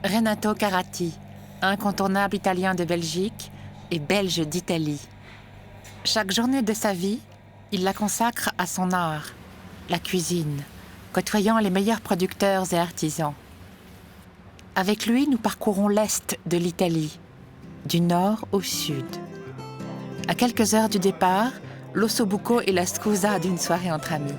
Renato Carati, incontournable italien de Belgique et belge d'Italie. Chaque journée de sa vie, il la consacre à son art, la cuisine, côtoyant les meilleurs producteurs et artisans. Avec lui, nous parcourons l'est de l'Italie, du nord au sud. À quelques heures du départ, l'ossobuco est la scusa d'une soirée entre amis.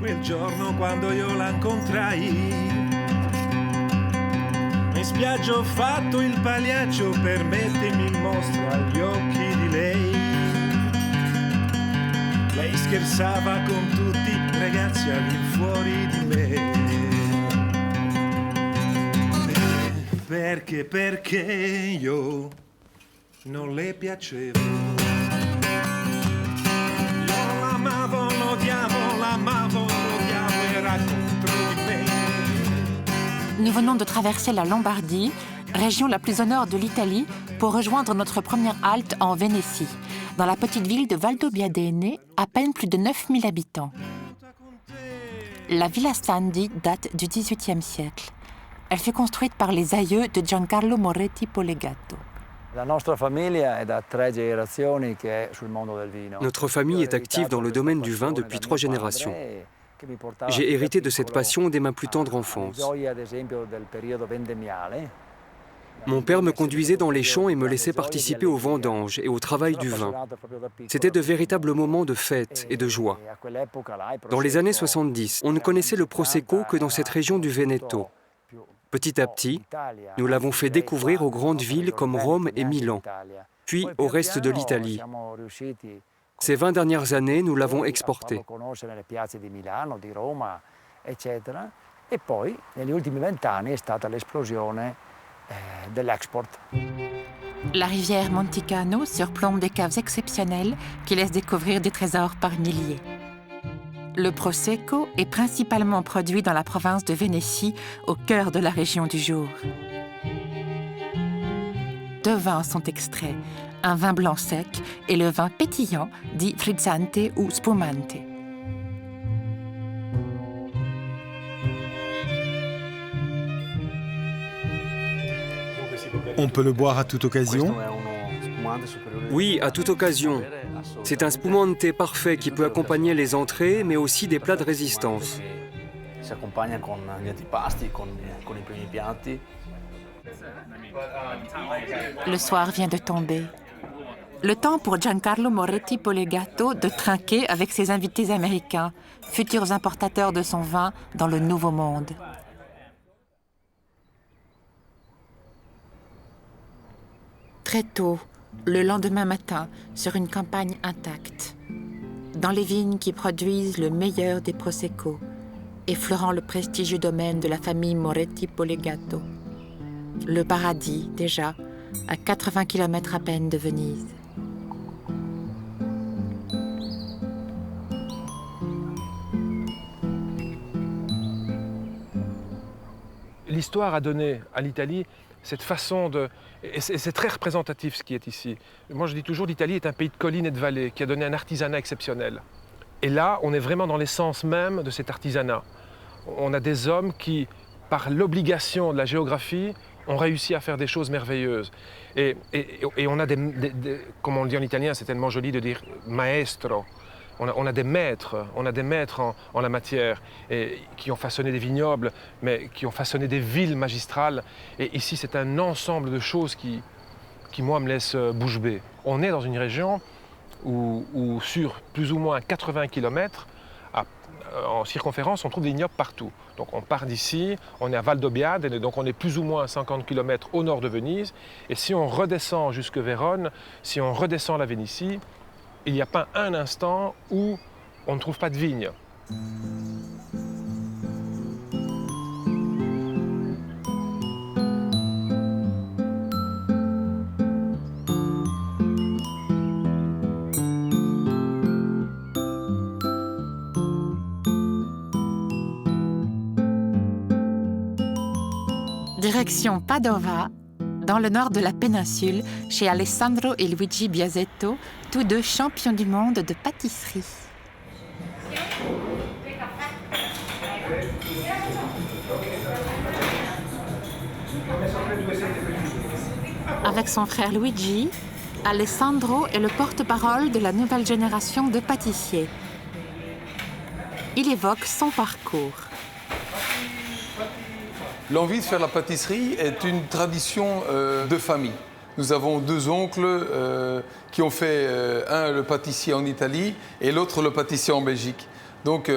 Quel giorno quando io la incontrai, in spiaggia ho fatto il pagliaccio per mettermi in mostra agli occhi di lei. Lei scherzava con tutti i ragazzi all'infuori di me. Perché io non le piacevo. Io l'amavo, l'odiavo, l'amavo. Nous venons de traverser la Lombardie, région la plus au nord de l'Italie, pour rejoindre notre première halte en Vénétie, dans la petite ville de Valdobbiadene, à peine plus de 9000 habitants. La Villa Sandi date du XVIIIe siècle. Elle fut construite par les aïeux de Giancarlo Moretti Polegato. Notre famille est active dans le domaine du vin depuis 3 générations. J'ai hérité de cette passion dès ma plus tendre enfance. Mon père me conduisait dans les champs et me laissait participer aux vendanges et au travail du vin. C'était de véritables moments de fête et de joie. Dans les années 70, on ne connaissait le Prosecco que dans cette région du Veneto. Petit à petit, nous l'avons fait découvrir aux grandes villes comme Rome et Milan, puis au reste de l'Italie. Ces 20 dernières années, nous l'avons exporté. La rivière Monticano surplombe des caves exceptionnelles qui laissent découvrir des trésors par milliers. Le Prosecco est principalement produit dans la province de Vénétie, au cœur de la région du jour. 2 vins sont extraits, un vin blanc sec et le vin pétillant dit frizzante ou spumante. On peut le boire à toute occasion? Oui, à toute occasion. C'est un spumante parfait qui peut accompagner les entrées, mais aussi des plats de résistance. Le soir vient de tomber. Le temps pour Giancarlo Moretti Polegato de trinquer avec ses invités américains, futurs importateurs de son vin dans le Nouveau Monde. Très tôt, le lendemain matin, sur une campagne intacte, dans les vignes qui produisent le meilleur des Prosecco, effleurant le prestigieux domaine de la famille Moretti Polegato. Le paradis, déjà, à 80 km à peine de Venise. L'histoire a donné à l'Italie cette façon de... Et c'est très représentatif ce qui est ici. Moi je dis toujours l'Italie est un pays de collines et de vallées qui a donné un artisanat exceptionnel. Et là, on est vraiment dans l'essence même de cet artisanat. On a des hommes qui, par l'obligation de la géographie, ont réussi à faire des choses merveilleuses. Et on a comme on le dit en italien, c'est tellement joli de dire maestro. On a des maîtres en la matière et qui ont façonné des vignobles, mais qui ont façonné des villes magistrales. Et ici, c'est un ensemble de choses qui moi, me laissent bouche bée. On est dans une région où sur plus ou moins 80 km, en circonférence, on trouve des vignobles partout. Donc on part d'ici, on est à Valdobbiadene, donc on est plus ou moins à 50 km au nord de Venise. Et si on redescend jusque Vérone, si on redescend la Vénétie, il n'y a pas un instant où on ne trouve pas de vignes. Direction Padova, dans le nord de la péninsule, chez Alessandro et Luigi Biasetto, tous deux champions du monde de pâtisserie. Avec son frère Luigi, Alessandro est le porte-parole de la nouvelle génération de pâtissiers. Il évoque son parcours. L'envie de faire la pâtisserie est une tradition de famille. Nous avons deux oncles qui ont fait, un le pâtissier en Italie et l'autre le pâtissier en Belgique. Donc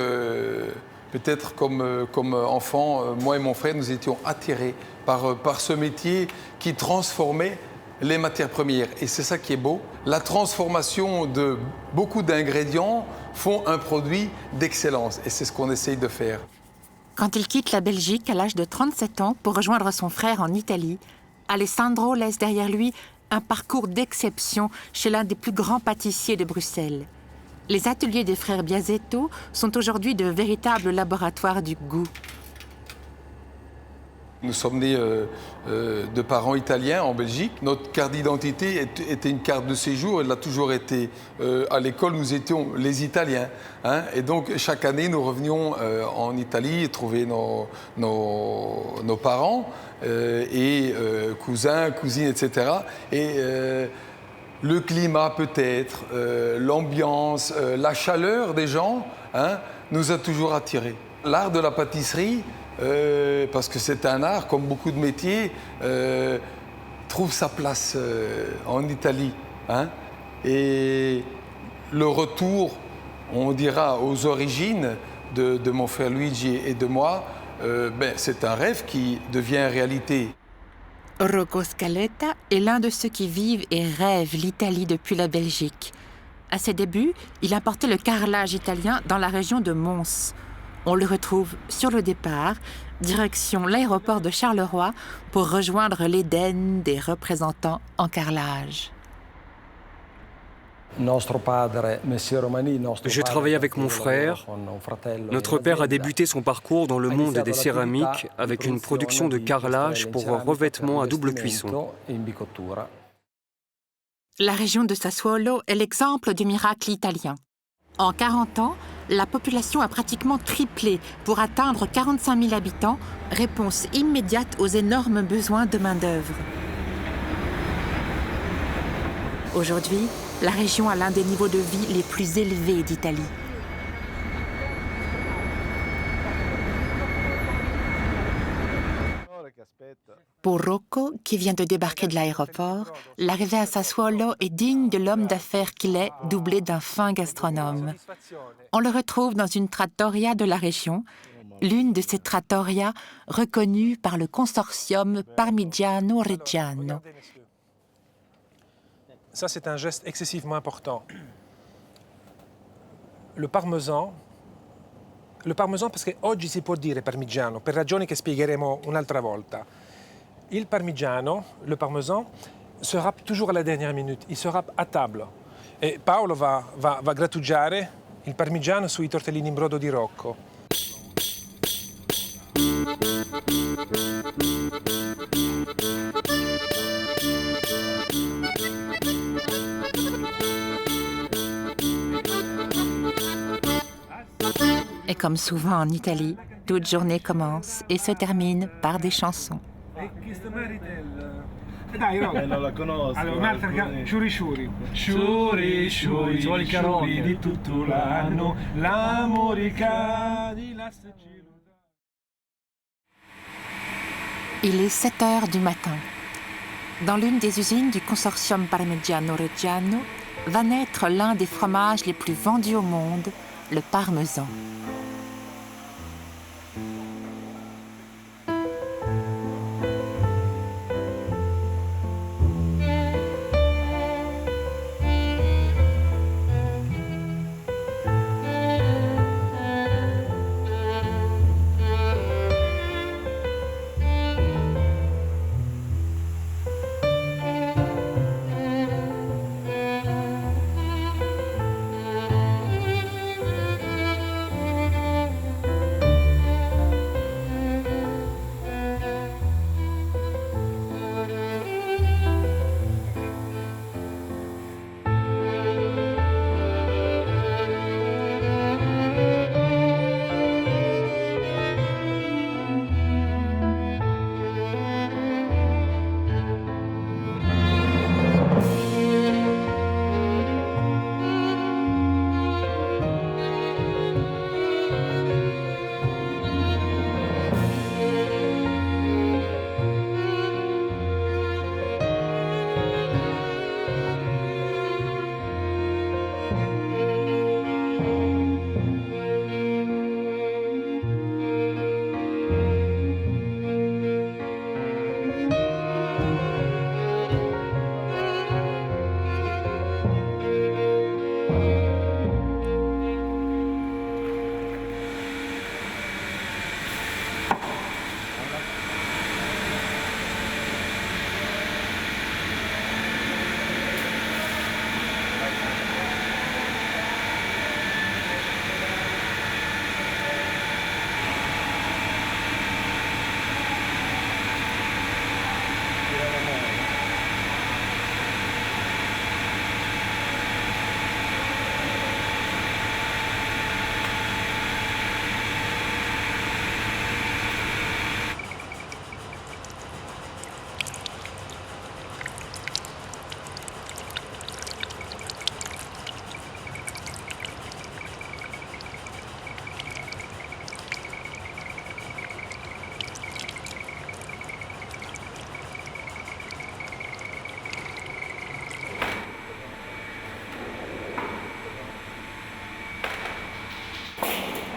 peut-être comme enfant, moi et mon frère, nous étions attirés par ce métier qui transformait les matières premières. Et c'est ça qui est beau. La transformation de beaucoup d'ingrédients font un produit d'excellence. Et c'est ce qu'on essaye de faire. Quand il quitte la Belgique à l'âge de 37 ans pour rejoindre son frère en Italie, Alessandro laisse derrière lui un parcours d'exception chez l'un des plus grands pâtissiers de Bruxelles. Les ateliers des frères Biasetto sont aujourd'hui de véritables laboratoires du goût. Nous sommes nés de parents italiens en Belgique. Notre carte d'identité était une carte de séjour. Elle a toujours été. À l'école, nous étions les Italiens. Hein, et donc, chaque année, nous revenions en Italie trouver nos parents et cousins, cousines, etc. Et le climat, peut-être, l'ambiance, la chaleur des gens, hein, nous a toujours attirés. L'art de la pâtisserie, parce que c'est un art, comme beaucoup de métiers, trouve sa place en Italie. Hein, et le retour, on dira, aux origines de mon frère Luigi et de moi, c'est un rêve qui devient réalité. Rocco Scaletta est l'un de ceux qui vivent et rêvent l'Italie depuis la Belgique. À ses débuts, il importait le carrelage italien dans la région de Mons. On le retrouve sur le départ, direction l'aéroport de Charleroi, pour rejoindre l'Éden des représentants en carrelage. Je travaille avec mon frère. Notre père a débuté son parcours dans le monde des céramiques avec une production de carrelage pour revêtement à double cuisson. La région de Sassuolo est l'exemple du miracle italien. En 40 ans, la population a pratiquement triplé pour atteindre 45 000 habitants, réponse immédiate aux énormes besoins de main-d'œuvre. Aujourd'hui, la région a l'un des niveaux de vie les plus élevés d'Italie. Pour Rocco, qui vient de débarquer de l'aéroport, l'arrivée à Sassuolo est digne de l'homme d'affaires qu'il est, doublé d'un fin gastronome. On le retrouve dans une trattoria de la région, l'une de ces trattorias reconnues par le consortium Parmigiano Reggiano. Ça, c'est un geste excessivement important. Le parmesan, perché oggi si può dire parmigiano, per ragioni che spiegheremo un'altra volta. Il parmigiano, le parmesan, se râpe toujours à la dernière minute, il se râpe à table. E Paolo va grattugiare il parmigiano sui tortellini in brodo di Rocco. Et comme souvent en Italie, toute journée commence et se termine par des chansons. Dai, non la conosco. Allora, un'altra Ciuri Ciuri. Ciuri Ciuri, Ciuri di tutto l'anno, l'amorica di Il est 7 heures du matin. Dans l'une des usines du consortium Parmigiano Reggiano va naître l'un des fromages les plus vendus au monde, le parmesan.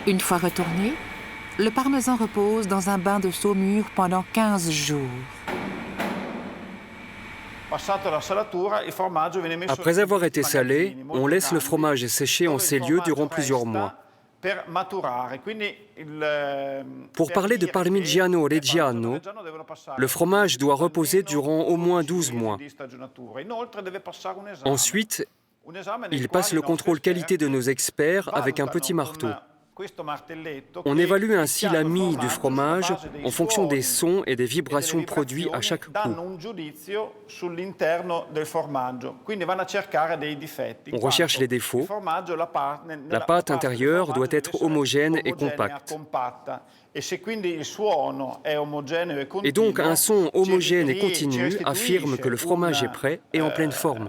Une fois retourné, le parmesan repose dans un bain de saumure pendant 15 jours. Après avoir été salé, on laisse le fromage sécher en ces lieux durant plusieurs mois. Pour parler de Parmigiano Reggiano, le fromage doit reposer durant au moins 12 mois. Ensuite, il passe le contrôle qualité de nos experts avec un petit marteau. On évalue ainsi la mie du fromage en fonction des sons et des vibrations produits à chaque coup. On recherche les défauts. La pâte intérieure doit être homogène et compacte. Et donc un son homogène et continu affirme que le fromage est prêt et en pleine forme.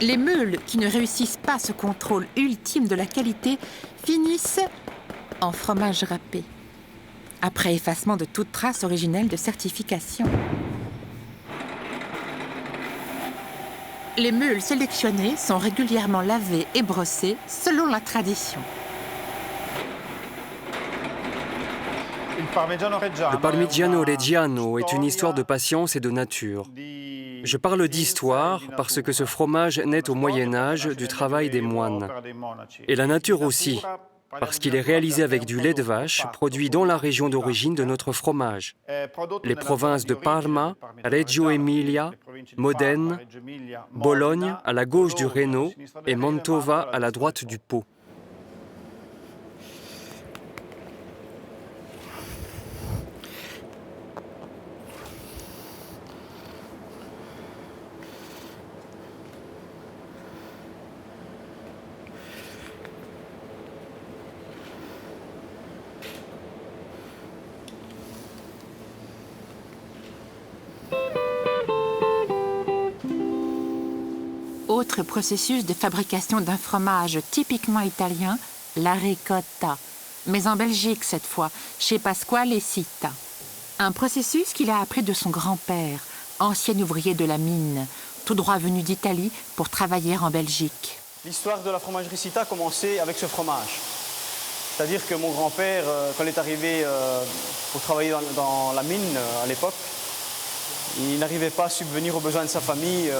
Les meules qui ne réussissent pas ce contrôle ultime de la qualité finissent en fromage râpé, après effacement de toute trace originelle de certification. Les meules sélectionnées sont régulièrement lavées et brossées selon la tradition. Le Parmigiano Reggiano est une histoire de patience et de nature. Je parle d'histoire parce que ce fromage naît au Moyen-Âge du travail des moines. Et la nature aussi, parce qu'il est réalisé avec du lait de vache produit dans la région d'origine de notre fromage. Les provinces de Parma, Reggio Emilia, Modène, Bologne à la gauche du Reno et Mantova à la droite du Pô. Autre processus de fabrication d'un fromage typiquement italien, la ricotta, mais en Belgique cette fois, chez Pasquale Sitta. Un processus qu'il a appris de son grand-père, ancien ouvrier de la mine, tout droit venu d'Italie pour travailler en Belgique. L'histoire de la fromagerie Sitta a commencé avec ce fromage. C'est-à-dire que mon grand-père, quand il est arrivé pour travailler dans la mine à l'époque, il n'arrivait pas à subvenir aux besoins de sa famille.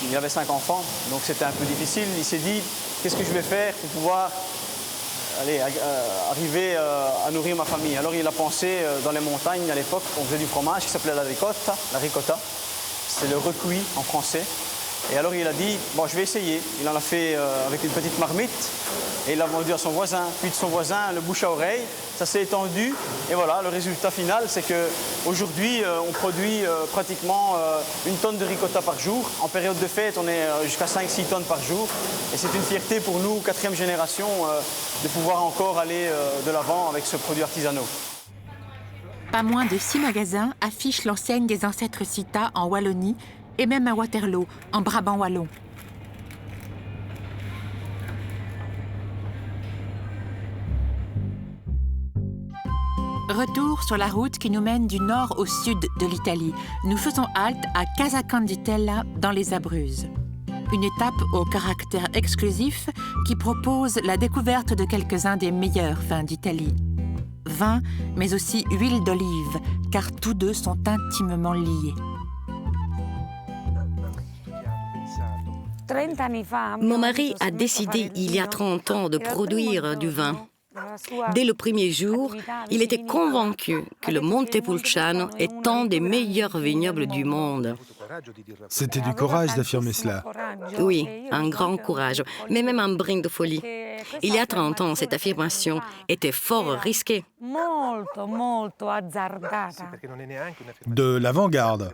Il avait 5 enfants, donc c'était un peu difficile. Il s'est dit, qu'est-ce que je vais faire pour pouvoir arriver à nourrir ma famille? Alors il a pensé dans les montagnes à l'époque, on faisait du fromage qui s'appelait la ricotta. C'est le recuit en français. Et alors il a dit, bon, je vais essayer. Il en a fait avec une petite marmite et il l'a vendu à son voisin. Puis de son voisin, le bouche à oreille, ça s'est étendu. Et voilà, le résultat final, c'est qu'aujourd'hui, on produit pratiquement 1 tonne de ricotta par jour. En période de fête, on est jusqu'à 5-6 tonnes par jour. Et c'est une fierté pour nous, 4e génération, de pouvoir encore aller de l'avant avec ce produit artisanal. Pas moins de 6 magasins affichent l'enseigne des ancêtres Sitta en Wallonie et même à Waterloo, en Brabant wallon. Retour sur la route qui nous mène du nord au sud de l'Italie. Nous faisons halte à Casacanditella, dans les Abruzzes. Une étape au caractère exclusif qui propose la découverte de quelques-uns des meilleurs vins d'Italie. Vin, mais aussi huile d'olive, car tous deux sont intimement liés. Mon mari a décidé il y a 30 ans de produire du vin. Dès le premier jour, il était convaincu que le Montepulciano est un des meilleurs vignobles du monde. C'était du courage d'affirmer cela. Oui, un grand courage, mais même un brin de folie. Il y a 30 ans, cette affirmation était fort risquée. De l'avant-garde.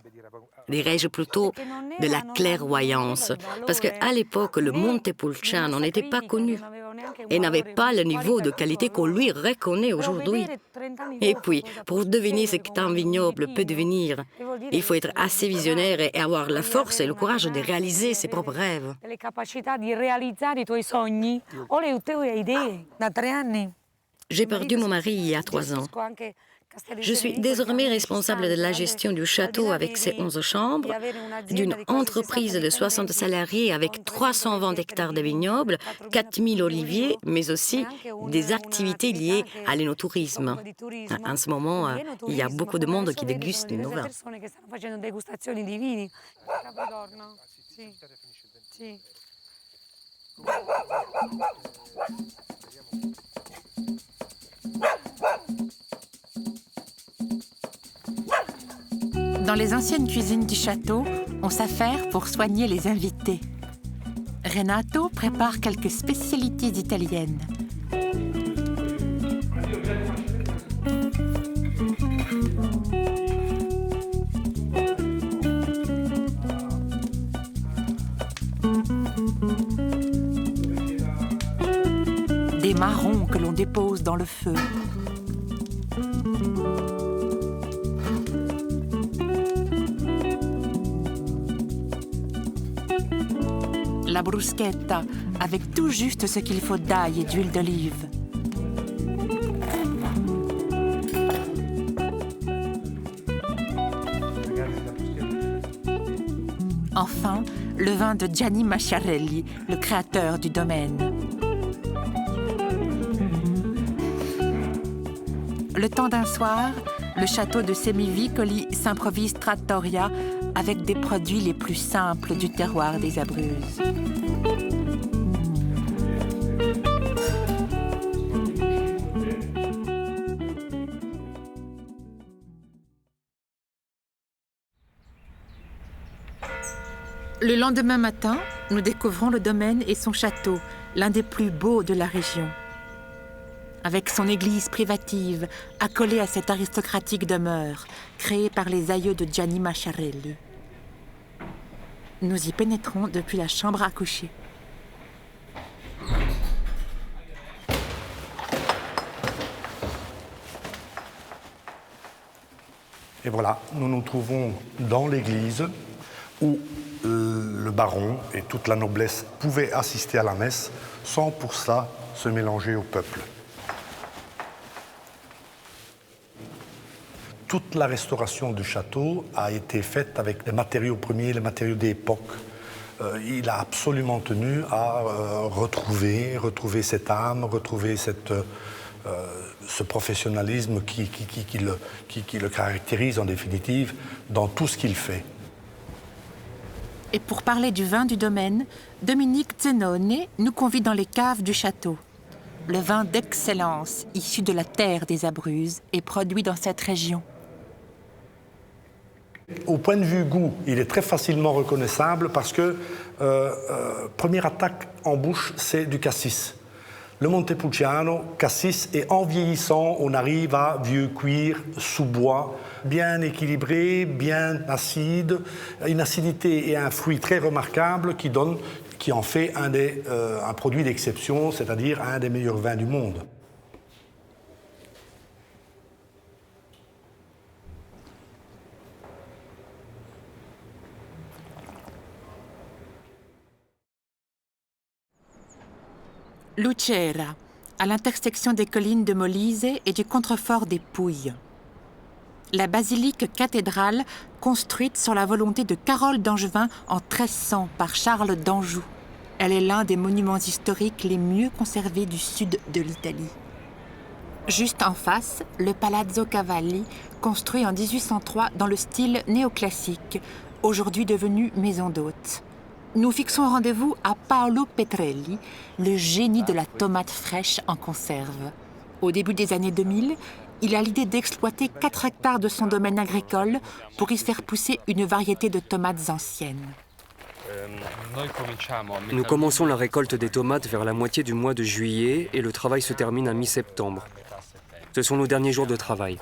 Dirais-je plutôt de la clairvoyance, parce qu'à l'époque, le Montepulciano n'était pas connu et n'avait pas le niveau de qualité qu'on lui reconnaît aujourd'hui. Et puis, pour deviner ce qu'un vignoble peut devenir, il faut être assez visionnaire et avoir la force et le courage de réaliser ses propres rêves. J'ai perdu mon mari il y a 3 ans. Je suis désormais responsable de la gestion du château avec ses 11 chambres, d'une entreprise de 60 salariés avec 320 hectares de vignobles, 4000 oliviers, mais aussi des activités liées à l'énotourisme. En ce moment, il y a beaucoup de monde qui déguste nos vins. Dans les anciennes cuisines du château, on s'affaire pour soigner les invités. Renato prépare quelques spécialités italiennes. Des marrons que l'on dépose dans le feu. La bruschetta, avec tout juste ce qu'il faut d'ail et d'huile d'olive. Enfin, le vin de Gianni Masciarelli, le créateur du domaine. Le temps d'un soir, le château de Semivicoli s'improvise trattoria avec des produits les plus simples du terroir des Abruzzes. Le lendemain matin, nous découvrons le domaine et son château, l'un des plus beaux de la région. Avec son église privative, accolée à cette aristocratique demeure, créée par les aïeux de Gianni Masciarelli. Nous y pénétrons depuis la chambre à coucher. Et voilà, nous nous trouvons dans l'église où le baron et toute la noblesse pouvaient assister à la messe sans pour ça se mélanger au peuple. Toute la restauration du château a été faite avec les matériaux premiers, les matériaux d'époque. Il a absolument tenu à retrouver cette âme, retrouver ce professionnalisme qui le caractérise en définitive dans tout ce qu'il fait. Et pour parler du vin du domaine, Dominique Zenone nous convie dans les caves du château. Le vin d'excellence, issu de la terre des Abruzzes, est produit dans cette région. Au point de vue goût, il est très facilement reconnaissable parce que première attaque en bouche, c'est du cassis. Le Montepulciano, cassis, et en vieillissant, on arrive à vieux cuir sous bois, bien équilibré, bien acide, une acidité et un fruit très remarquable qui en fait un produit d'exception, c'est-à-dire un des meilleurs vins du monde. Lucera, à l'intersection des collines de Molise et du contrefort des Pouilles. La basilique cathédrale, construite sur la volonté de Carole d'Angevin en 1300 par Charles d'Anjou. Elle est l'un des monuments historiques les mieux conservés du sud de l'Italie. Juste en face, le Palazzo Cavalli, construit en 1803 dans le style néoclassique, aujourd'hui devenu maison d'hôtes. Nous fixons rendez-vous à Paolo Petrelli, le génie de la tomate fraîche en conserve. Au début des années 2000, il a l'idée d'exploiter 4 hectares de son domaine agricole pour y faire pousser une variété de tomates anciennes. Nous commençons la récolte des tomates vers la moitié du mois de juillet et le travail se termine à mi-septembre. Ce sont nos derniers jours de travail.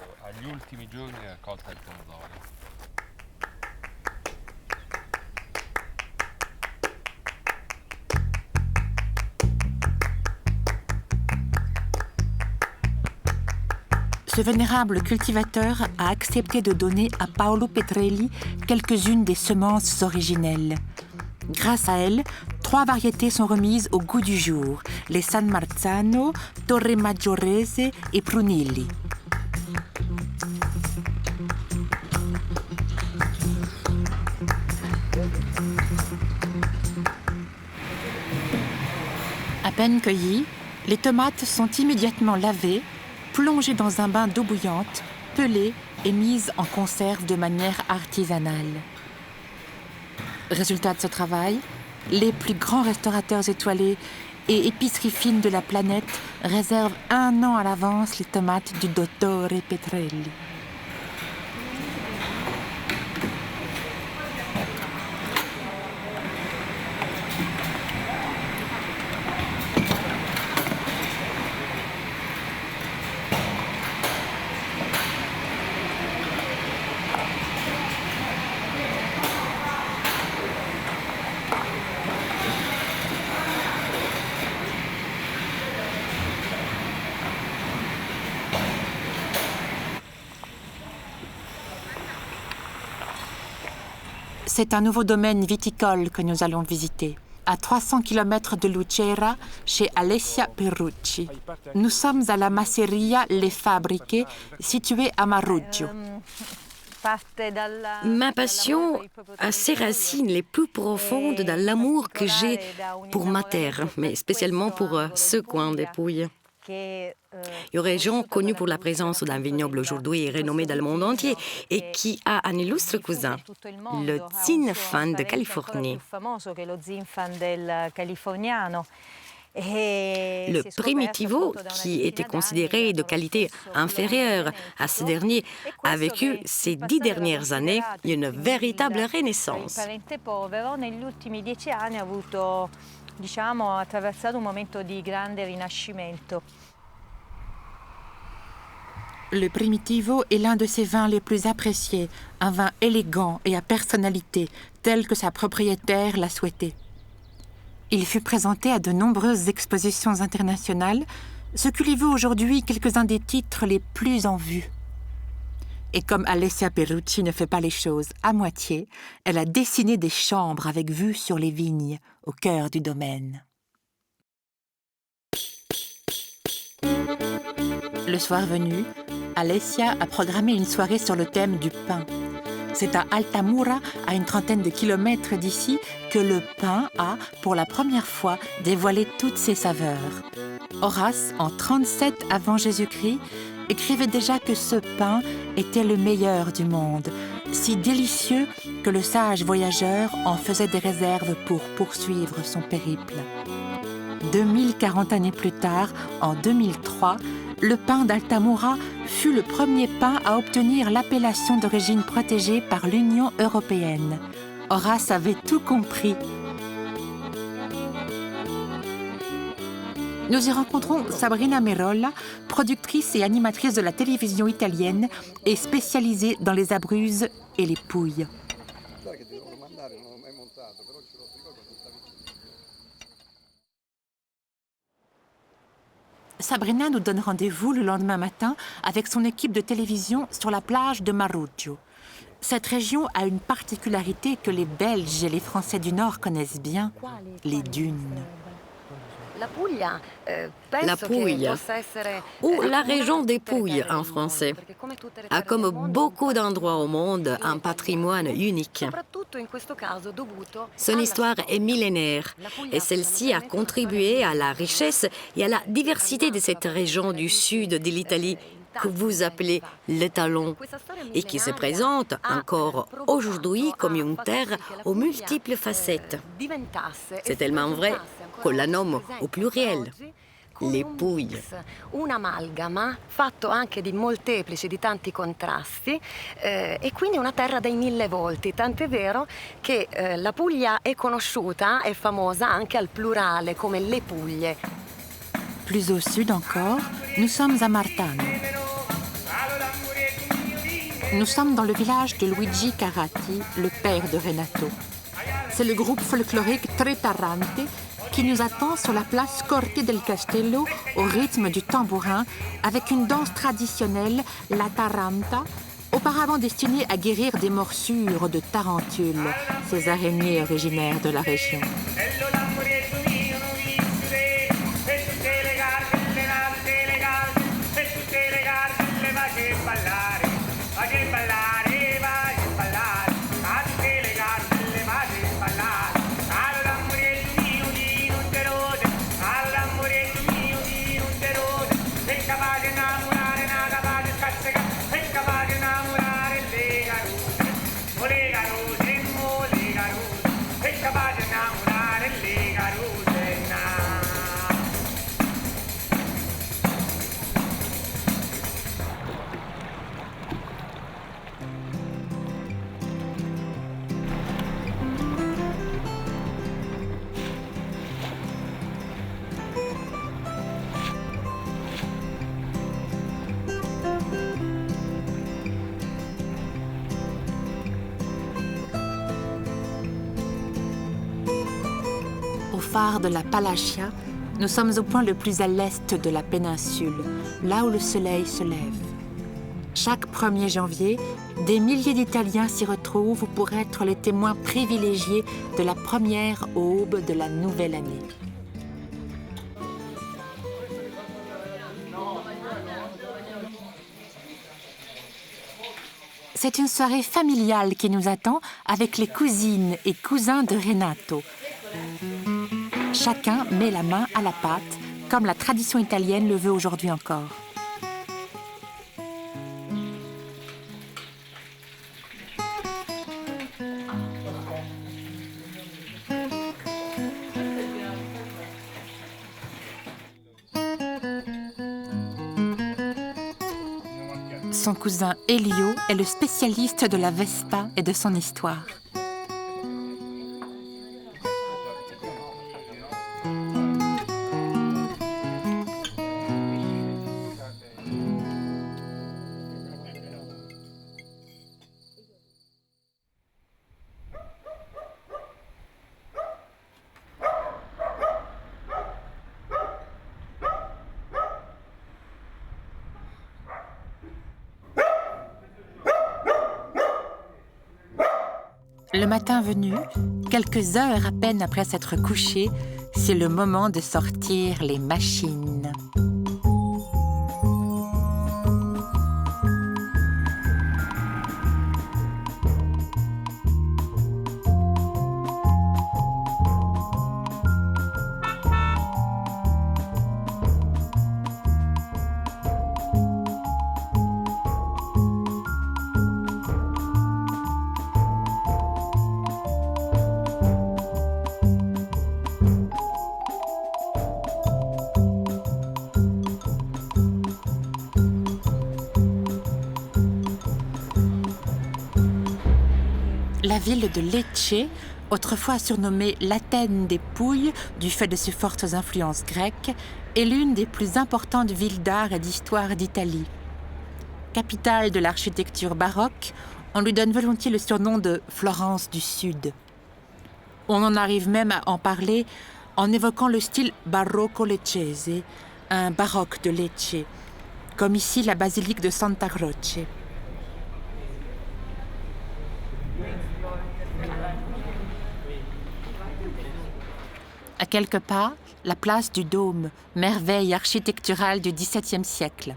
Ce vénérable cultivateur a accepté de donner à Paolo Petrelli quelques-unes des semences originelles. Grâce à elles, 3 variétés sont remises au goût du jour, les San Marzano, Torre Maggiorese et Prunilli. peine cueillies, les tomates sont immédiatement lavées, plongées dans un bain d'eau bouillante, pelées et mises en conserve de manière artisanale. Résultat de ce travail, les plus grands restaurateurs étoilés et épiceries fines de la planète réservent 1 an à l'avance les tomates du Dottore Petrelli. C'est un nouveau domaine viticole que nous allons visiter, à 300 km de Lucera, chez Alessia Perrucci. Nous sommes à la Masseria Le Fabbriche, située à Maruggio. Ma passion a ses racines les plus profondes dans l'amour que j'ai pour ma terre, mais spécialement pour ce coin des Pouilles. Une région connue pour la présence d'un vignoble aujourd'hui et renommé dans le monde entier et qui a un illustre cousin, le Zinfandel de Californie. Le Primitivo, qui était considéré de qualité inférieure à ce dernier, a vécu ces 10 dernières années une véritable renaissance. Ha attraversato un momento di grande rinascimento. Le Primitivo est l'un de ses vins les plus appréciés, un vin élégant et à personnalité, tel que sa propriétaire l'a souhaité. Il fut présenté à de nombreuses expositions internationales, ce qui lui vaut aujourd'hui quelques-uns des titres les plus en vue. Et comme Alessia Perrucci ne fait pas les choses à moitié, elle a dessiné des chambres avec vue sur les vignes, au cœur du domaine. Le soir venu, Alessia a programmé une soirée sur le thème du pain. C'est à Altamura, à une trentaine de kilomètres d'ici, que le pain a, pour la première fois, dévoilé toutes ses saveurs. Horace, en 37 avant Jésus-Christ, écrivait déjà que ce pain était le meilleur du monde, si délicieux que le sage voyageur en faisait des réserves pour poursuivre son périple. 2040 années plus tard, en 2003, le pain d'Altamura fut le premier pain à obtenir l'appellation d'origine protégée par l'Union européenne. Horace avait tout compris. Nous y rencontrons Sabrina Merolla, productrice et animatrice de la télévision italienne et spécialisée dans les abruzzes et les pouilles. Sabrina nous donne rendez-vous le lendemain matin avec son équipe de télévision sur la plage de Maruggio. Cette région a une particularité que les Belges et les Français du Nord connaissent bien, les dunes. La Pouille, ou la région des Pouilles en français, a comme beaucoup d'endroits au monde un patrimoine unique. Son histoire est millénaire et celle-ci a contribué à la richesse et à la diversité de cette région du sud de l'Italie que vous appelez l'étalon et qui se présente encore aujourd'hui comme une terre aux multiples facettes. C'est tellement vrai qu'on la nomme au pluriel, le Pouilles. Un amalgama fatto anche di molteplici, di tanti contrasti e quindi una terra dai 1000 volti, tant'è vero che la Puglia è conosciuta, è famosa anche al plurale come le Puglie. Plus au sud encore, nous sommes à Martano. Nous sommes dans le village de Luigi Carratti, le père de Renato. C'est le groupe folklorique Tre Tarante qui nous attend sur la place Corte del Castello au rythme du tambourin avec une danse traditionnelle, la taranta, auparavant destinée à guérir des morsures de tarentules, ces araignées originaires de la région. phare de la Palacia, nous sommes au point le plus à l'est de la péninsule, là où le soleil se lève. Chaque 1er janvier, des milliers d'Italiens s'y retrouvent pour être les témoins privilégiés de la première aube de la nouvelle année. C'est une soirée familiale qui nous attend avec les cousines et cousins de Renato. Chacun met la main à la pâte, comme la tradition italienne le veut aujourd'hui encore. Son cousin Elio est le spécialiste de la Vespa et de son histoire. Le matin venu, quelques heures à peine après s'être couché, c'est le moment de sortir les machines. La ville de Lecce, autrefois surnommée l'Athènes des Pouilles du fait de ses fortes influences grecques, est l'une des plus importantes villes d'art et d'histoire d'Italie. Capitale de l'architecture baroque, on lui donne volontiers le surnom de Florence du Sud. On en arrive même à en parler en évoquant le style barocco leccese, un baroque de Lecce, comme ici la basilique de Santa Croce. À quelques pas, la place du Dôme, merveille architecturale du XVIIe siècle.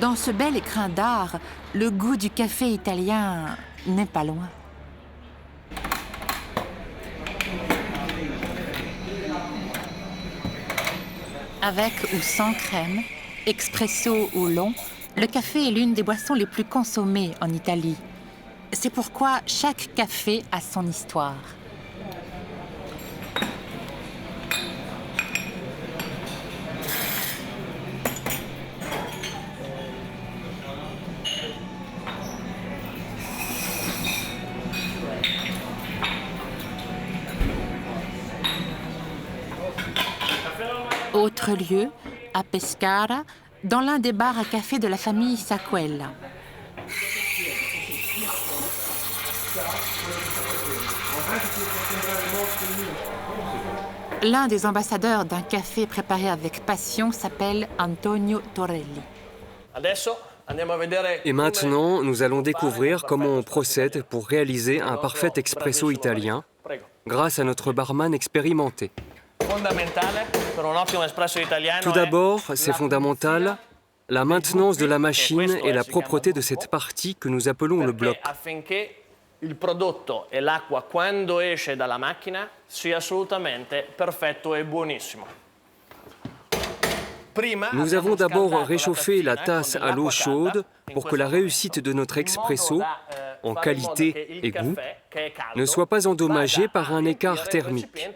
Dans ce bel écrin d'art, le goût du café italien n'est pas loin. Avec ou sans crème, expresso ou long, le café est l'une des boissons les plus consommées en Italie. C'est pourquoi chaque café a son histoire. Autre lieu, à Pescara, dans l'un des bars à café de la famille Sacquella. L'un des ambassadeurs d'un café préparé avec passion s'appelle Antonio Torelli. Et maintenant, nous allons découvrir comment on procède pour réaliser un parfait expresso italien grâce à notre barman expérimenté. Tout d'abord, c'est fondamental, la maintenance de la machine et la propreté de cette partie que nous appelons le bloc. Il prodotto e l'acqua quando esce dalla macchina sia assolutamente perfetto e buonissimo. Nous avons d'abord réchauffé la tasse à l'eau chaude pour que la réussite de notre expresso, en qualité et goût, ne soit pas endommagée par un écart thermique.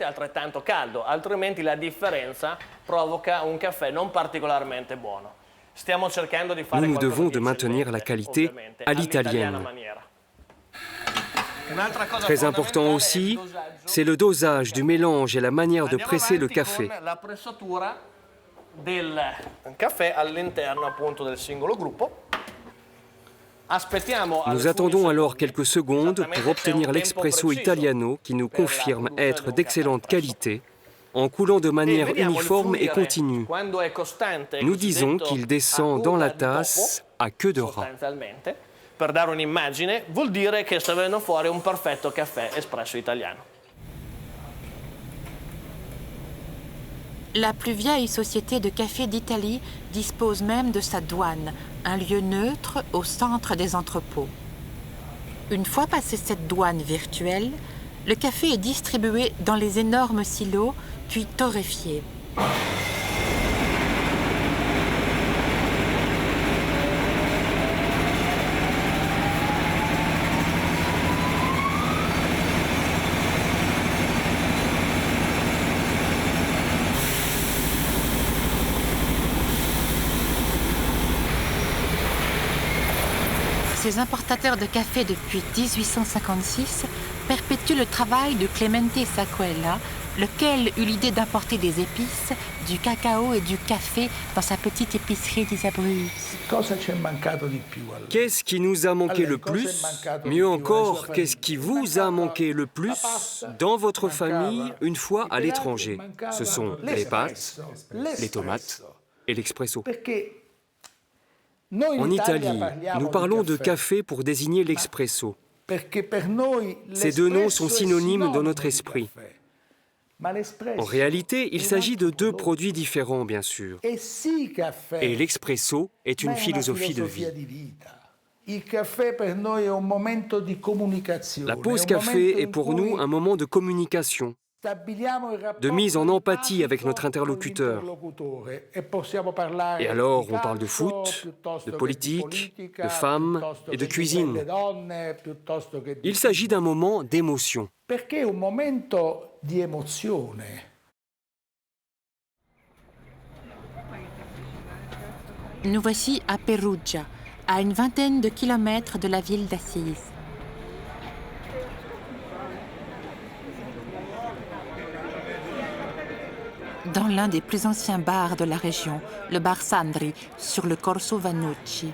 Altrimenti la differenza provoca un caffè non particolarmente buono. Stiamo cercando di fare Nous nous devons de maintenir la qualité à l'italienne. Très important aussi, c'est le dosage du mélange et la manière de presser le café. del caffè all'interno appunto del singolo gruppo. Nous attendons alors quelques secondes pour obtenir l'expresso italiano qui nous confirme être d'excellente qualité en coulant de manière uniforme et continue. Nous disons qu'il descend dans la tasse à queue de rat. Per dare un'immagine, vuol dire che sta venendo fuori un perfetto caffè espresso italiano. La plus vieille société de café d'Italie dispose même de sa douane, un lieu neutre au centre des entrepôts. Une fois passée cette douane virtuelle, le café est distribué dans les énormes silos, puis torréfié. Ces importateurs de café depuis 1856 perpétuent le travail de Clemente Sacquella, lequel eut l'idée d'importer des épices, du cacao et du café dans sa petite épicerie di Zabruzzes. Qu'est-ce qui nous a manqué le plus? Mieux encore, qu'est-ce qui vous a manqué le plus dans votre famille une fois à l'étranger? Ce sont les pâtes, les tomates et l'expresso. En Italie, nous parlons de café pour désigner l'expresso. Ces deux noms sont synonymes dans notre esprit. En réalité, il s'agit de deux produits différents, bien sûr. Et l'expresso est une philosophie de vie. La pause café est pour nous un moment de communication, de mise en empathie avec notre interlocuteur. Et alors, on parle de foot, de politique, de femmes et de cuisine. Il s'agit d'un moment d'émotion. Nous voici à Perugia, à une vingtaine de kilomètres de la ville d'Assise. Dans l'un des plus anciens bars de la région, le bar Sandri, sur le Corso Vannucci.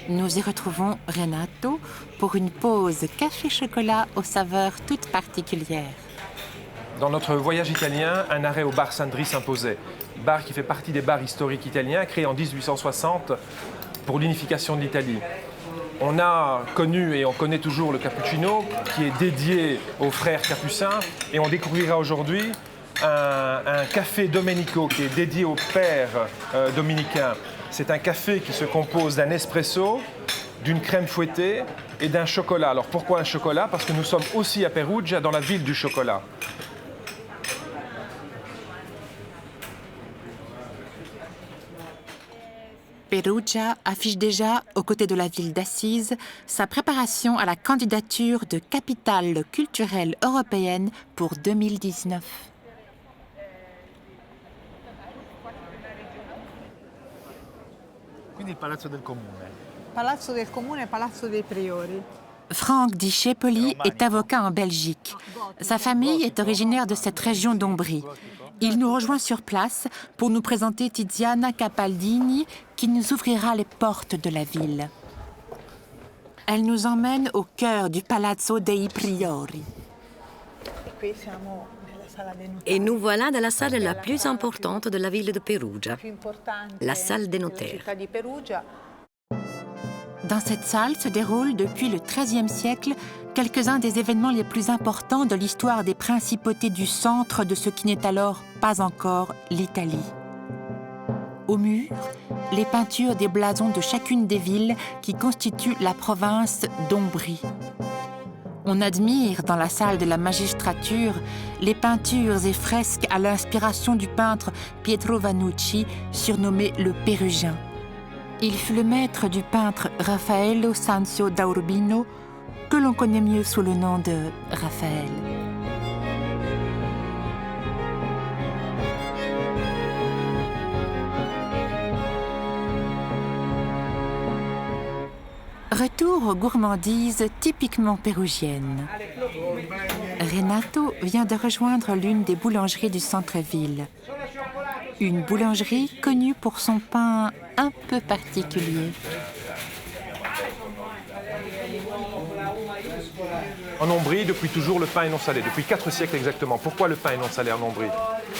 Nous y retrouvons Renato pour une pause café-chocolat aux saveurs toutes particulières. Dans notre voyage italien, un arrêt au bar Sandri s'imposait. Bar qui fait partie des bars historiques italiens, créé en 1860 pour l'unification de l'Italie. On a connu et on connaît toujours le cappuccino qui est dédié aux frères capucins et on découvrira aujourd'hui un café Domenico qui est dédié aux pères dominicains. C'est un café qui se compose d'un espresso, d'une crème fouettée et d'un chocolat. Alors pourquoi un chocolat? Parce que nous sommes aussi à Perugia, dans la ville du chocolat. Perugia affiche déjà, aux côtés de la ville d'Assise, sa préparation à la candidature de capitale culturelle européenne pour 2019. Quindi il Palazzo del Comune. Palazzo del Comune, Palazzo dei Priori. Franck Discepoli est avocat en Belgique. Sa famille est originaire de cette région d'Ombrie. Il nous rejoint sur place pour nous présenter Tiziana Capaldini, qui nous ouvrira les portes de la ville. Elle nous emmène au cœur du Palazzo dei Priori. Et nous voilà dans la salle la plus importante de la ville de Perugia, la salle des notaires. Dans cette salle se déroulent depuis le XIIIe siècle quelques-uns des événements les plus importants de l'histoire des principautés du centre de ce qui n'est alors pas encore l'Italie. Au mur, les peintures des blasons de chacune des villes qui constituent la province d'Ombrie. On admire dans la salle de la magistrature les peintures et fresques à l'inspiration du peintre Pietro Vannucci, surnommé le Pérugien. Il fut le maître du peintre Raffaello Sanzio da Urbino, que l'on connaît mieux sous le nom de Raphaël. Retour aux gourmandises typiquement pérugiennes. Renato vient de rejoindre l'une des boulangeries du centre-ville. Une boulangerie connue pour son pain un peu particulier. En Ombrie, depuis toujours, le pain est non salé. Depuis 4 siècles exactement. Pourquoi le pain est non salé en Ombrie?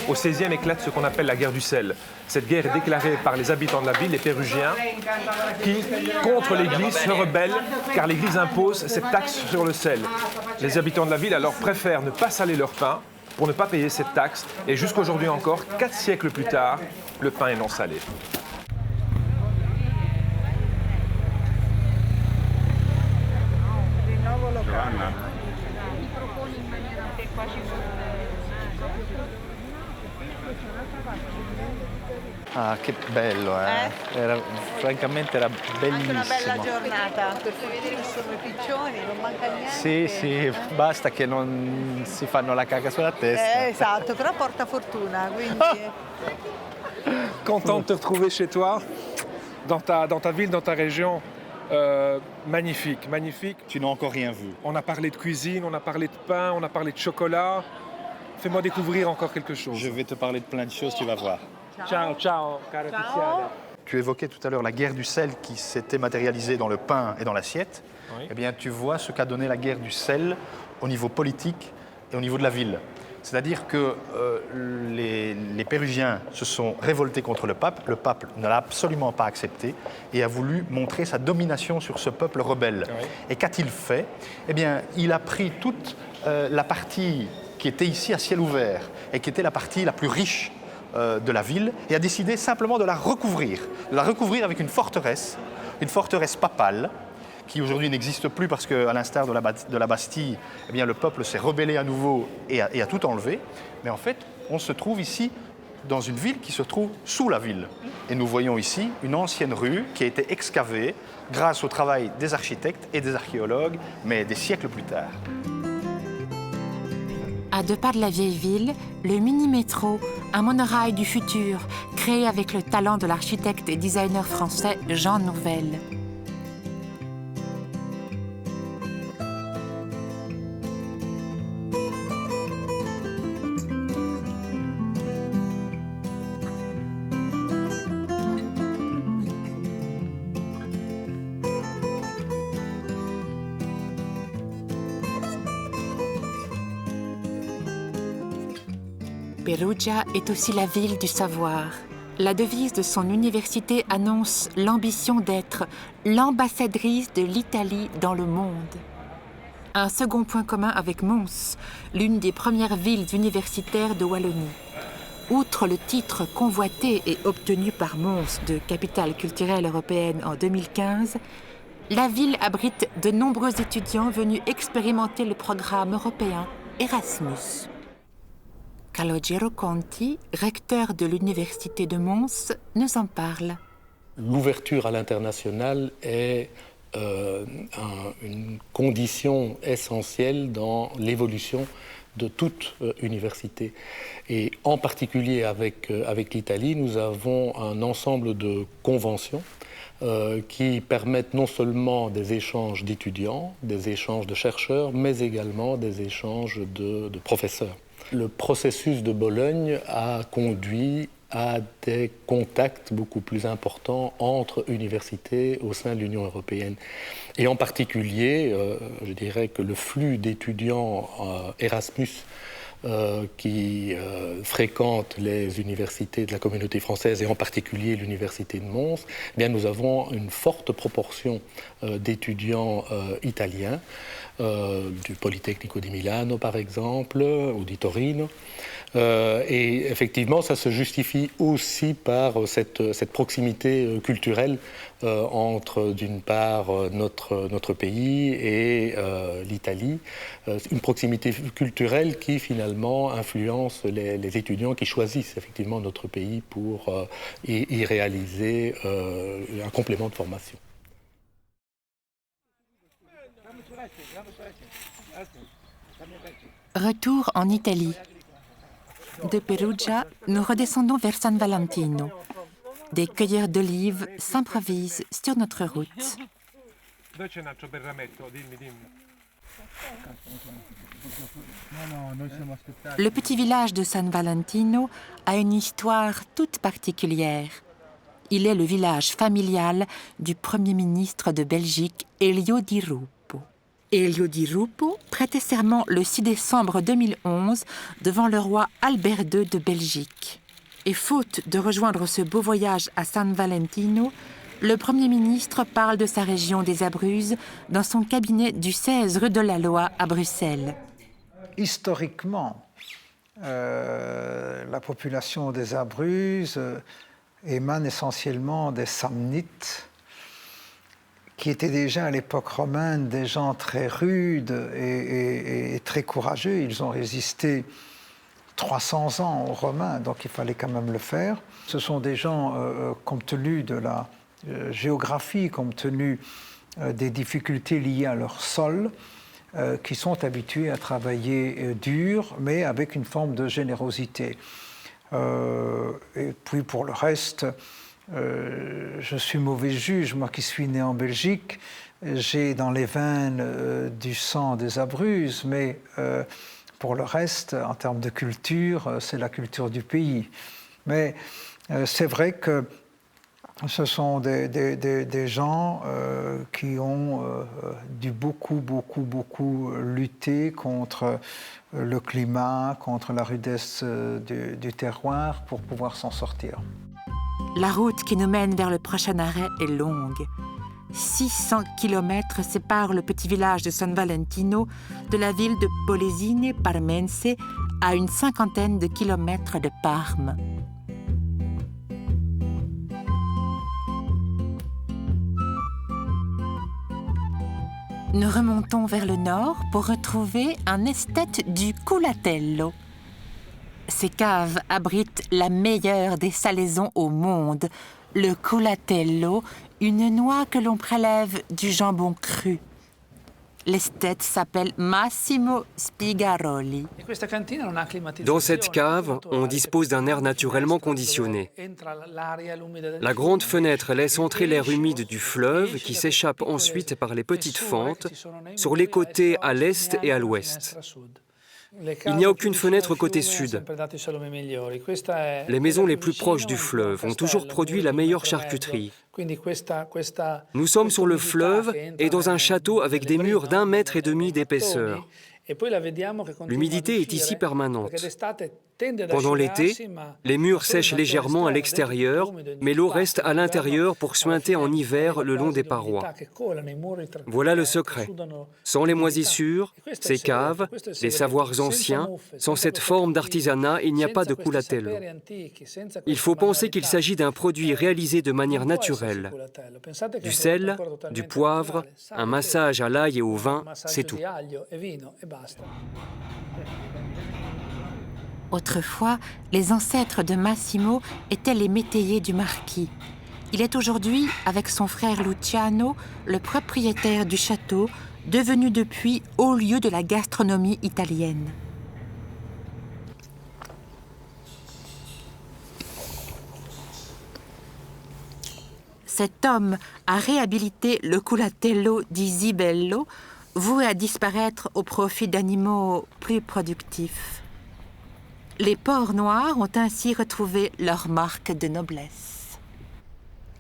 Au XVIe éclate ce qu'on appelle la guerre du sel. Cette guerre est déclarée par les habitants de la ville, les Pérugiens, qui, contre l'Église, se rebellent car l'Église impose cette taxe sur le sel. Les habitants de la ville alors préfèrent ne pas saler leur pain pour ne pas payer cette taxe. Et jusqu'aujourd'hui encore, 4 siècles plus tard, le pain est non salé. Ah, che bello, francamente era bellissimo. Anche una bella giornata, per vedere che sono i piccioni, non manca niente. Sì, sì, basta che non si fanno la caca sulla testa. Esatto, però porta fortuna, quindi... Content de te retrouver chez toi, dans ta ville, dans ta région. Magnifique, magnifique. Tu n'as encore rien vu. On a parlé de cuisine, on a parlé de pain, on a parlé de chocolat. Fais-moi découvrir encore quelque chose. Je vais te parler de plein de choses, tu vas voir. Ciao, ciao, cara Tiziana. Tu évoquais tout à l'heure la guerre du sel qui s'était matérialisée dans le pain et dans l'assiette. Oui. Eh bien, tu vois ce qu'a donné la guerre du sel au niveau politique et au niveau de la ville. C'est-à-dire que les Pérugiens se sont révoltés contre le pape ne l'a absolument pas accepté et a voulu montrer sa domination sur ce peuple rebelle. Oui. Et qu'a-t-il fait? Eh bien, il a pris toute la partie qui était ici à ciel ouvert et qui était la partie la plus riche de la ville et a décidé simplement de la recouvrir avec une forteresse papale qui aujourd'hui n'existe plus parce qu'à l'instar de la Bastille, eh bien, le peuple s'est rebellé à nouveau et a tout enlevé. Mais en fait, on se trouve ici dans une ville qui se trouve sous la ville. Et nous voyons ici une ancienne rue qui a été excavée grâce au travail des architectes et des archéologues, mais des siècles plus tard. À 2 pas de la vieille ville, le mini-métro, un monorail du futur, créé avec le talent de l'architecte et designer français Jean Nouvel. Perugia est aussi la ville du savoir. La devise de son université annonce l'ambition d'être l'ambassadrice de l'Italie dans le monde. Un second point commun avec Mons, l'une des premières villes universitaires de Wallonie. Outre le titre convoité et obtenu par Mons de capitale culturelle européenne en 2015, la ville abrite de nombreux étudiants venus expérimenter le programme européen Erasmus. Calogero Conti, recteur de l'université de Mons, nous en parle. L'ouverture à l'international est une condition essentielle dans l'évolution de toute université. Et en particulier avec l'Italie, nous avons un ensemble de conventions qui permettent non seulement des échanges d'étudiants, des échanges de chercheurs, mais également des échanges de professeurs. Le processus de Bologne a conduit à des contacts beaucoup plus importants entre universités au sein de l'Union européenne. Et en particulier, je dirais que le flux d'étudiants Erasmus qui fréquentent les universités de la communauté française et en particulier l'université de Mons, eh bien, nous avons une forte proportion d'étudiants italiens, du Politecnico di Milano par exemple, ou di Torino. Et effectivement, ça se justifie aussi par cette proximité culturelle entre, d'une part, notre pays et l'Italie. Une proximité culturelle qui, finalement, influence les étudiants qui choisissent effectivement notre pays pour y réaliser un complément de formation. Retour en Italie. De Perugia, nous redescendons vers San Valentino. Des cueilleurs d'olives s'improvisent sur notre route. Le petit village de San Valentino a une histoire toute particulière. Il est le village familial du Premier ministre de Belgique, Elio Di Rupo. Elio Di Rupo prêtait serment le 6 décembre 2011 devant le roi Albert II de Belgique. Et faute de rejoindre ce beau voyage à San Valentino, le Premier ministre parle de sa région des Abruzzes dans son cabinet du 16 rue de la Loi à Bruxelles. Historiquement, la population des Abruzzes émane essentiellement des Samnites, qui étaient déjà à l'époque romaine des gens très rudes et très courageux. Ils ont résisté 300 ans aux Romains, donc il fallait quand même le faire. Ce sont des gens, compte tenu de la géographie, compte tenu des difficultés liées à leur sol, qui sont habitués à travailler dur, mais avec une forme de générosité. Et puis pour le reste, je suis mauvais juge, moi qui suis né en Belgique, j'ai dans les veines du sang des Abruzzes, mais pour le reste, en termes de culture, c'est la culture du pays. Mais c'est vrai que ce sont des gens qui ont beaucoup lutté contre le climat, contre la rudesse du terroir pour pouvoir s'en sortir. La route qui nous mène vers le prochain arrêt est longue. 600 km séparent le petit village de San Valentino de la ville de Polesine Parmense, à une 50aine de kilomètres de Parme. Nous remontons vers le nord pour retrouver un esthète du Culatello. Ces caves abritent la meilleure des salaisons au monde, le Culatello, une noix que l'on prélève du jambon cru. L'esthète s'appelle Massimo Spigaroli. Dans cette cave, on dispose d'un air naturellement conditionné. La grande fenêtre laisse entrer l'air humide du fleuve qui s'échappe ensuite par les petites fentes sur les côtés à l'est et à l'ouest. Il n'y a aucune fenêtre côté sud. Les maisons les plus proches du fleuve ont toujours produit la meilleure charcuterie. Nous sommes sur le fleuve et dans un château avec des murs d'1,5 mètre d'épaisseur. L'humidité est ici permanente. Pendant l'été, les murs sèchent légèrement à l'extérieur, mais l'eau reste à l'intérieur pour suinter en hiver le long des parois. Voilà le secret. Sans les moisissures, ces caves, les savoirs anciens, sans cette forme d'artisanat, il n'y a pas de Culatello. Il faut penser qu'il s'agit d'un produit réalisé de manière naturelle. Du sel, du poivre, un massage à l'ail et au vin, c'est tout. Autrefois, les ancêtres de Massimo étaient les métayers du marquis. Il est aujourd'hui, avec son frère Luciano, le propriétaire du château, devenu depuis haut lieu de la gastronomie italienne. Cet homme a réhabilité le Culatello di Zibello, voué à disparaître au profit d'animaux plus productifs. Les porcs noirs ont ainsi retrouvé leur marque de noblesse.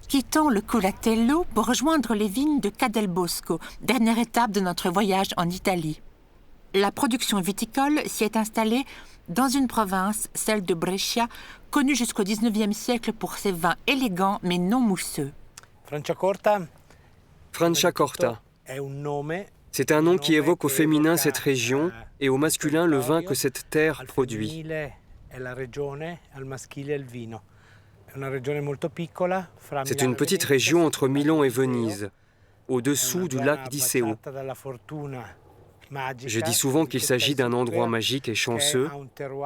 Quittons le Culatello pour rejoindre les vignes de Cadelbosco, dernière étape de notre voyage en Italie. La production viticole s'y est installée dans une province, celle de Brescia, connue jusqu'au XIXe siècle pour ses vins élégants mais non mousseux. Franciacorta. C'est un nom qui évoque au féminin cette région et au masculin le vin que cette terre produit. C'est une petite région entre Milan et Venise, au-dessous du lac d'Iseo. Je dis souvent qu'il s'agit d'un endroit magique et chanceux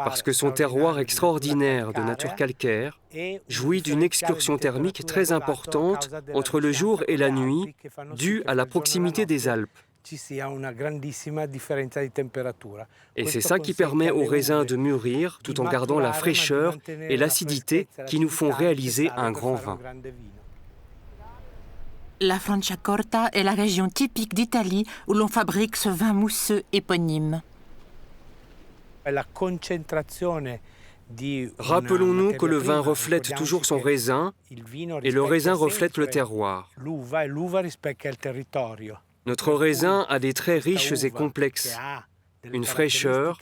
parce que son terroir extraordinaire de nature calcaire jouit d'une excursion thermique très importante entre le jour et la nuit due à la proximité des Alpes. Et c'est ça qui permet aux raisins de mûrir tout en gardant la fraîcheur et l'acidité qui nous font réaliser un grand vin. La Franciacorta est la région typique d'Italie où l'on fabrique ce vin mousseux éponyme. Rappelons-nous que le vin reflète toujours son raisin et le raisin reflète le terroir. Notre raisin a des traits riches et complexes, une fraîcheur,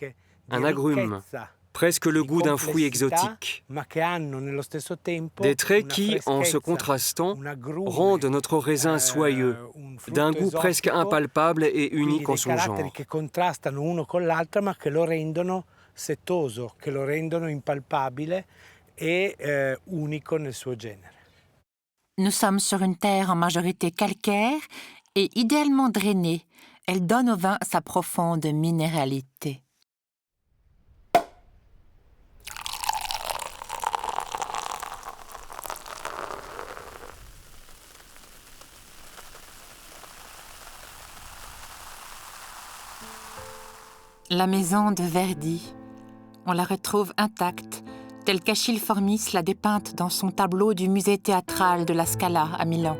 un agrume, presque le goût d'un fruit exotique. Des traits qui, en se contrastant, rendent notre raisin soyeux, d'un goût presque impalpable et unique en son genre. Nous sommes sur une terre en majorité calcaire et idéalement drainée. Elle donne au vin sa profonde minéralité. La maison de Verdi, on la retrouve intacte, telle qu'Achille Formis l'a dépeinte dans son tableau du musée théâtral de la Scala à Milan.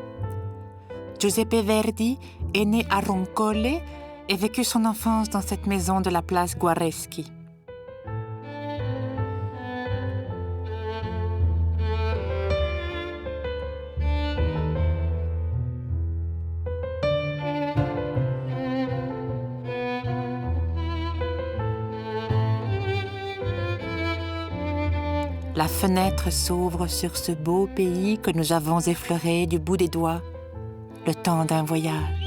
Giuseppe Verdi est né à Roncole et vécut son enfance dans cette maison de la place Guareschi. La fenêtre s'ouvre sur ce beau pays que nous avons effleuré du bout des doigts, le temps d'un voyage.